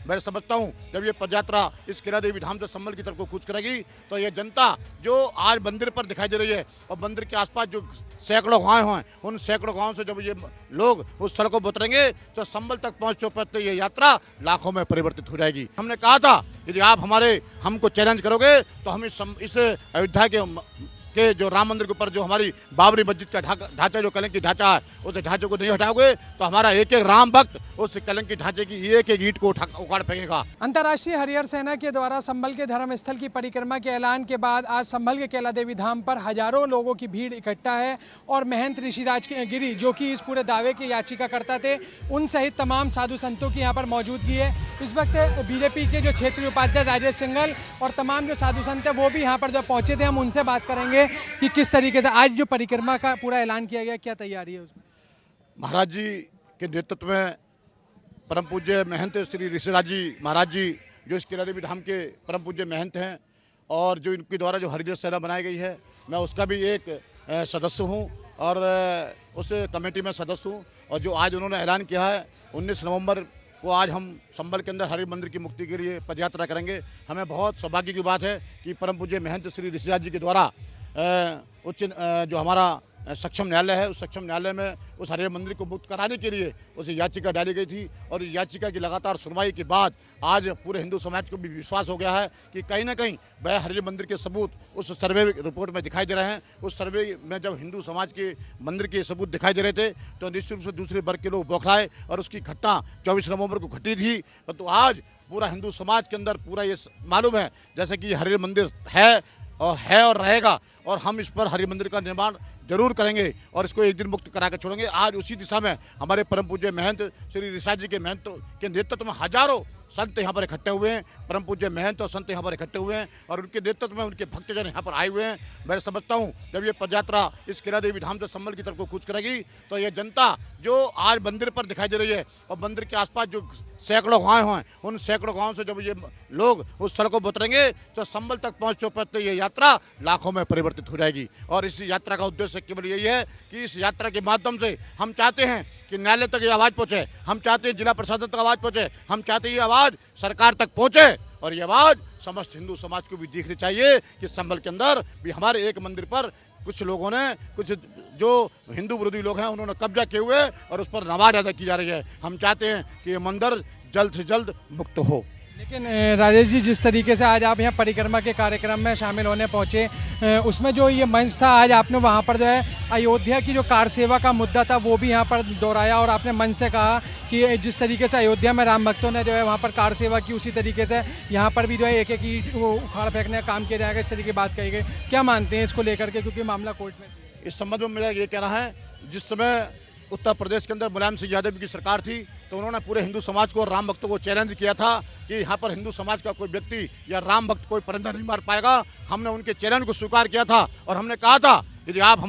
मैं समझता हूँ जब ये पदयात्रा इस कैला देवी धाम से संभल की तरफ को कूच करेगी तो ये जनता जो आज मंदिर पर दिखाई दे रही है और मंदिर के आसपास जो सैकड़ों गाँव हैं, उन सैकड़ों गाँव से जब ये लोग उस सड़कों पर उतरेंगे तो संभल तक पहुँचते ये यात्रा लाखों में परिवर्तित हो जाएगी। हमने कहा था यदि आप हमको चैलेंज करोगे तो हम इस अयोध्या के जो राम मंदिर के ऊपर जो हमारी बाबरी मस्जिद का ढांचा जो कलंकी ढांचा है, उस ढांचे को नहीं हटाओगे तो हमारा एक एक राम भक्त उस कलंकी ढांचे की एक एक ईंट को उखाड़ फेंकेगा। अंतर्राष्ट्रीय हरिहर सेना के द्वारा संभल के धर्म स्थल की परिक्रमा के ऐलान के बाद आज संभल के कैला देवी धाम पर हजारों लोगों की भीड़ इकट्ठा है और महंत ऋषिराज गिरी जो कि इस पूरे दावे के याचिकाकर्ता थे, उन सहित तमाम साधु संतों की यहाँ पर मौजूदगी है। इस वक्त बीजेपी के जो क्षेत्रीय उपाध्यक्ष राजेश सिंघल और तमाम जो साधु संत है वो भी यहाँ पर जो पहुंचे थे, हम उनसे बात करेंगे कि किस तरीके से आज जो परिक्रमा का पूरा ऐलान किया गया, क्या तैयारी है उसमें। महाराज जी के नेतृत्व में परम पूज्य महंत श्री ऋषिराज जी महाराज जी जो इस कैला देवी धाम के परम पूज्य महंत हैं और जो इनके द्वारा जो हरिहर सेना बनाई गई है, मैं उसका भी एक सदस्य हूं और उस कमेटी में सदस्य हूं। और जो आज उन्होंने ऐलान किया है 19 नवंबर को आज हम संभल के अंदर हरि मंदिर की मुक्ति के लिए पदयात्रा करेंगे। हमें बहुत सौभाग्य की बात है कि परम पूज्य महंत श्री ऋषिराज जी के द्वारा उच्च जो हमारा सक्षम न्यायालय है, उस सक्षम न्यायालय में उस हरिहर मंदिर को मुक्त कराने के लिए उस याचिका डाली गई थी और इस याचिका की लगातार सुनवाई के बाद आज पूरे हिंदू समाज को भी विश्वास हो गया है कि कहीं ना कहीं वह हरिहर मंदिर के सबूत उस सर्वे रिपोर्ट में दिखाई दे रहे हैं। उस सर्वे में जब हिंदू समाज के मंदिर के सबूत दिखाई दे रहे थे तो निश्चित रूप से दूसरे वर्ग के लोग बौखलाए और उसकी घटना 24 नवंबर को घटी थी। तो आज पूरा हिंदू समाज के अंदर पूरा ये मालूम है जैसे कि हरिहर मंदिर है और रहेगा और हम इस पर हरि मंदिर का निर्माण जरूर करेंगे और इसको एक दिन मुक्त करा कर छोड़ेंगे। आज उसी दिशा में हमारे परम पूज्य महंत श्री ऋषिराज जी के महंत के नेतृत्व में हजारों संत यहाँ पर इकट्ठे हुए हैं, परम पूज्य महंत और संत यहाँ पर इकट्ठे हुए हैं और उनके नेतृत्व में उनके भक्तजन यहाँ पर आए हुए हैं। मैं समझता हूँ जब ये पदयात्रा इस कैला देवी धाम से संभल की तरफ को कूच करेगी तो ये जनता जो आज मंदिर पर दिखाई दे रही है और मंदिर के आसपास जो सैकड़ों गाँव हैं, उन सैकड़ों गाँव से जब ये लोग उस सड़कों पर उतरेंगे तो संभल तक पहुँचते ये यात्रा लाखों में परिवर्तित हो जाएगी। और इस यात्रा का उद्देश्य केवल यही है कि इस यात्रा के माध्यम से हम चाहते हैं कि न्यायालय तक ये आवाज़ पहुँचे, हम चाहते हैं जिला प्रशासन तक आवाज़ पहुँचे, हम चाहते हैं ये आवाज़ सरकार तक पहुँचे और ये आवाज़ समस्त हिंदू समाज को भी दिखनी चाहिए कि संभल के अंदर भी हमारे एक मंदिर पर कुछ लोगों ने, कुछ जो हिंदू विरोधी लोग हैं उन्होंने कब्जा किए हुए और उस पर नवाज अदा की जा रही है। हम चाहते हैं कि ये मंदिर जल्द से जल्द मुक्त हो। लेकिन राजेश जी, जिस तरीके से आज आप यहाँ परिक्रमा के कार्यक्रम में शामिल होने पहुँचे, उसमें जो ये मंच था आज आपने वहाँ पर जो है अयोध्या की जो कार सेवा का मुद्दा था वो भी यहाँ पर दोहराया और आपने मंच से कहा कि जिस तरीके से अयोध्या में राम भक्तों ने जो है वहाँ पर कार सेवा की, उसी तरीके से यहाँ पर भी जो है एक एक ईंट उखाड़ फेंकने का काम किया जाएगा, इस तरीके की बात कही गई। क्या मानते हैं इसको लेकर के, क्योंकि मामला कोर्ट में? इस संबंध में मेरा ये कहना है, जिस समय उत्तर प्रदेश के अंदर मुलायम सिंह यादव की सरकार थी तो उन्होंने पूरे हिंदू समाज को और राम भक्तों को चैलेंज किया था कि यहाँ पर हिंदू समाज का कोई व्यक्ति या राम भक्त कोई परिंदा नहीं मार पाएगा। हमने उनके चैलेंज को स्वीकार किया था और हमने कहा था यदि आप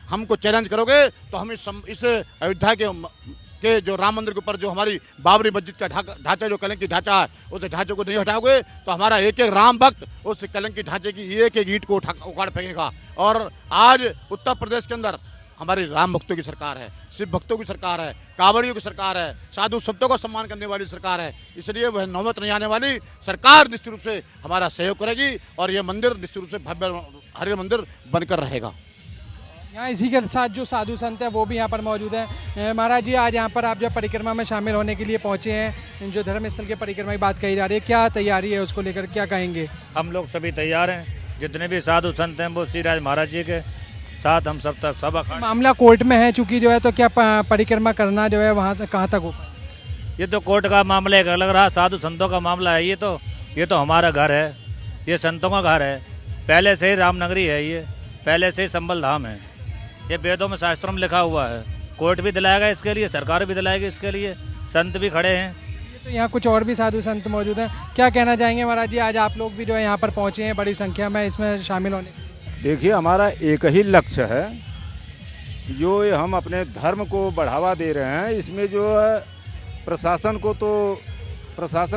हमको चैलेंज करोगे तो हम इस अयोध्या के जो राम मंदिर के ऊपर जो हमारी बाबरी मस्जिद का ढांचा जो कलंकी ढांचा है, उस ढांचे को नहीं हटाओगे तो हमारा एक एक राम भक्त उस कलंकी ढांचे की एक एक ईंट को उखाड़ फेंकेगा। और आज उत्तर प्रदेश के अंदर हमारी राम भक्तों की सरकार है, शिव भक्तों की सरकार है, कांवड़ियों की सरकार है, साधु संतों का सम्मान करने वाली सरकार है। इसलिए वह नौबत नहीं आने वाली, सरकार निश्चित रूप से हमारा सहयोग करेगी और यह मंदिर निश्चित रूप से भव्य हरिहर मंदिर बनकर रहेगा। यहाँ इसी के साथ जो साधु संत है वो भी यहाँ पर मौजूद है। महाराज जी, आज यहाँ पर आप जब परिक्रमा में शामिल होने के लिए पहुँचे हैं, जो धर्म स्थल के परिक्रमा की बात कही जा रही है, क्या तैयारी है उसको लेकर, क्या कहेंगे? हम लोग सभी तैयार हैं, जितने भी साधु संत हैं वो श्री राज महाराज जी के साथ हम सब मामला कोर्ट में है चूंकि जो है, तो क्या परिक्रमा करना जो है वहाँ कहाँ तक होगा? ये तो कोर्ट का मामला एक अलग रहा, साधु संतों का मामला है। ये तो हमारा घर है, ये संतों का घर है, पहले से ही रामनगरी है, ये पहले से ही संभल धाम है, ये वेदों में शास्त्रों में लिखा हुआ है। कोर्ट भी दिलाएगा इसके लिए, सरकार भी दिलाएगी इसके लिए, संत भी खड़े हैं। तो यहाँ कुछ और भी साधु संत मौजूद हैं, क्या कहना चाहेंगे महाराज जी? आज आप लोग भी जो है यहाँ पर पहुँचे हैं बड़ी संख्या में इसमें शामिल होने। देखिए, हमारा एक ही लक्ष्य है, जो हम अपने धर्म को बढ़ावा दे रहे हैं। इसमें जो है प्रशासन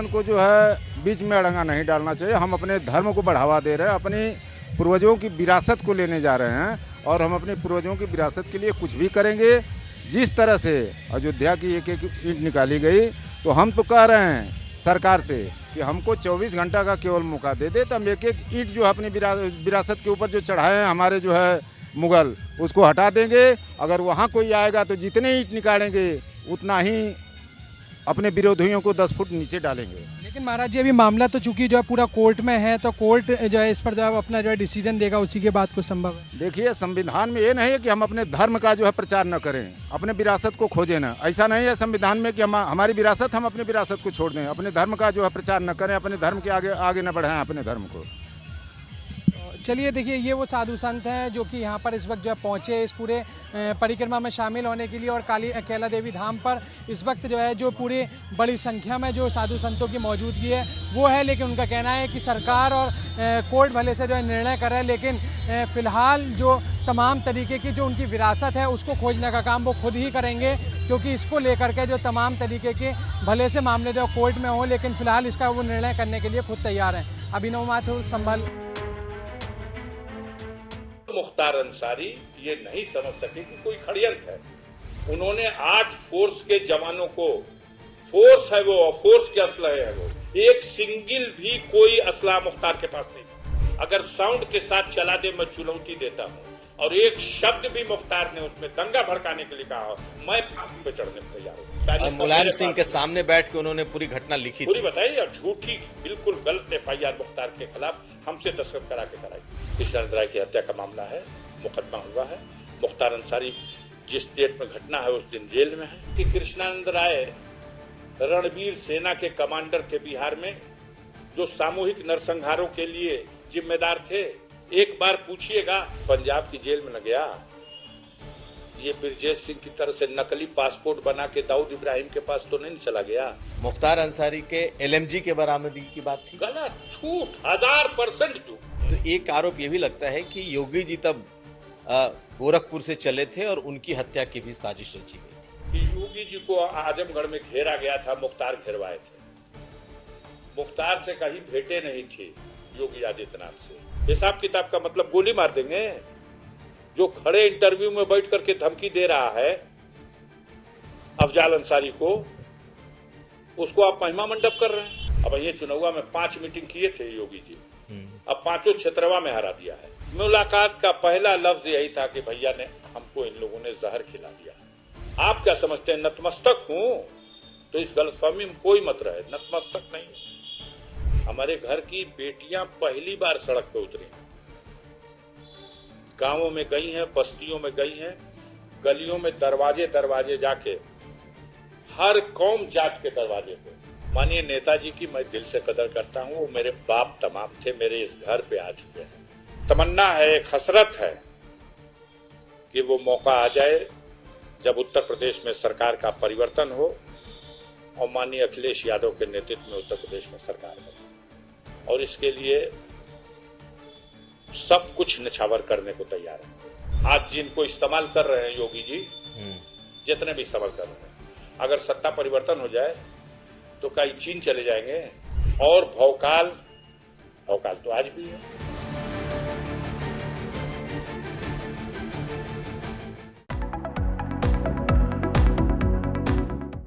को जो है बीच में अड़ंगा नहीं डालना चाहिए। हम अपने धर्म को बढ़ावा दे रहे हैं, अपनी पूर्वजों की विरासत को लेने जा रहे हैं और हम अपने पूर्वजों की विरासत के लिए कुछ भी करेंगे। जिस तरह से अयोध्या की एक एक ईंट निकाली गई, तो हम तो कह रहे हैं सरकार से कि हमको 24 घंटा का केवल मौका दे दे, तो हम एक एक ईंट जो है अपनी विरासत के ऊपर जो चढ़ाए हैं हमारे जो है मुगल, उसको हटा देंगे। अगर वहाँ कोई आएगा तो जितने ईंट निकालेंगे उतना ही अपने विरोधियों को 10 फुट नीचे डालेंगे। लेकिन महाराज जी, अभी मामला तो चूंकि जो है पूरा कोर्ट में है, तो कोर्ट जो है इस पर जो है अपना जो है डिसीजन देगा, उसी के बाद कुछ संभव है। देखिए, संविधान में ये नहीं है कि हम अपने धर्म का जो है प्रचार न करें, अपने विरासत को खोजें ना। ऐसा नहीं है संविधान में कि हमारी विरासत, हम अपने विरासत को छोड़ दें, अपने धर्म का जो है प्रचार न करें, अपने धर्म के आगे न बढ़ाएं अपने धर्म को। चलिए देखिए, ये वो साधु संत हैं जो कि यहाँ पर इस वक्त जो है पहुँचे इस पूरे परिक्रमा में शामिल होने के लिए। और कैला देवी धाम पर इस वक्त जो है जो पूरी बड़ी संख्या में जो साधु संतों की मौजूदगी है वो है। लेकिन उनका कहना है कि सरकार और कोर्ट भले से जो है निर्णय कर रहे हैं, लेकिन फ़िलहाल जो तमाम तरीके की जो उनकी विरासत है उसको खोजने का काम वो खुद ही करेंगे, क्योंकि इसको लेकर के जो तमाम तरीके के भले से मामले जो कोर्ट में हों, लेकिन फ़िलहाल इसका वो निर्णय करने के लिए खुद तैयार हैं। अभिनव माथुर, संभल। मुख्तार अंसारी ये नहीं समझ सके कि कोई षड्यंत्र है। उन्होंने 8 फोर्स के जवानों को, फोर्स है वो और फोर्स के असलहे है वो, एक सिंगल भी कोई असला मुख्तार के पास नहीं। अगर साउंड के साथ चला दे मैं चुनौती देता हूँ, और एक शब्द भी मुख्तार ने उसमें दंगा भड़काने के लिए कहा, मैं फांसी पे चढ़ने को तैयार हूँ। मुलायम सिंह के सामने बैठ के उन्होंने पूरी घटना लिखी पूरी बताई, और झूठी बिल्कुल गलत FIR मुख्तार के खिलाफ हमसे दस्तखत करा के कराई। कृष्णानंद राय की हत्या का मामला है, मुकदमा हुआ है। मुख्तार अंसारी जिस डेट में घटना है उस दिन जेल में है। कि कृष्णानंद राय रणवीर सेना के कमांडर थे बिहार में, जो सामूहिक नरसंहारों के लिए जिम्मेदार थे। एक बार पूछिएगा, पंजाब की जेल में न गया। ये ब्रजेश सिंह की तरह से नकली पासपोर्ट बना के दाऊद इब्राहिम के पास तो नहीं चला गया। मुख्तार अंसारी के LMG के बरामदगी की बात थी, गलत, झूठ, 1000% झूठ। तो एक आरोप ये भी लगता है कि योगी जी तब गोरखपुर से चले थे और उनकी हत्या की भी साजिश रची गई थी। कि योगी जी को आजमगढ़ में घेरा गया था, मुख्तार घेरवाए थे। मुख्तार से कहीं भेंटे नहीं थी योगी आदित्यनाथ से। हिसाब किताब का मतलब गोली मार देंगे। जो खड़े इंटरव्यू में बैठ करके धमकी दे रहा है अफजाल अंसारी को, उसको आप महिमा मंडप कर रहे हैं। अब ये चुनाव में 5 मीटिंग किए थे योगी जी, अब 5 क्षेत्रवा में हरा दिया है। मुलाकात का पहला लफ्ज यही था कि भैया ने हमको, इन लोगों ने जहर खिला दिया। आप क्या समझते हैं नतमस्तक हूं? तो इस गलतफहमी में कोई मत रहे, नतमस्तक नहीं। हमारे घर की बेटियां पहली बार सड़क पे उतरी हैं, गांवों में गई हैं, बस्तियों में गई हैं, गलियों में दरवाजे दरवाजे जाके, हर कौम जात के दरवाजे पे। माननीय नेताजी की मैं दिल से कदर करता हूँ, वो मेरे बाप तमाम थे, मेरे इस घर पे आ चुके हैं। तमन्ना है, एक हसरत है कि वो मौका आ जाए जब उत्तर प्रदेश में सरकार का परिवर्तन हो और माननीय अखिलेश यादव के नेतृत्व में उत्तर प्रदेश में सरकार बने, और इसके लिए सब कुछ निछावर करने को तैयार है। आज जिनको इस्तेमाल कर रहे हैं योगी जी, जितने भी इस्तेमाल कर रहे हैं, अगर सत्ता परिवर्तन हो जाए तो कई चीन चले जाएंगे। और भौकाल तो आज भी है।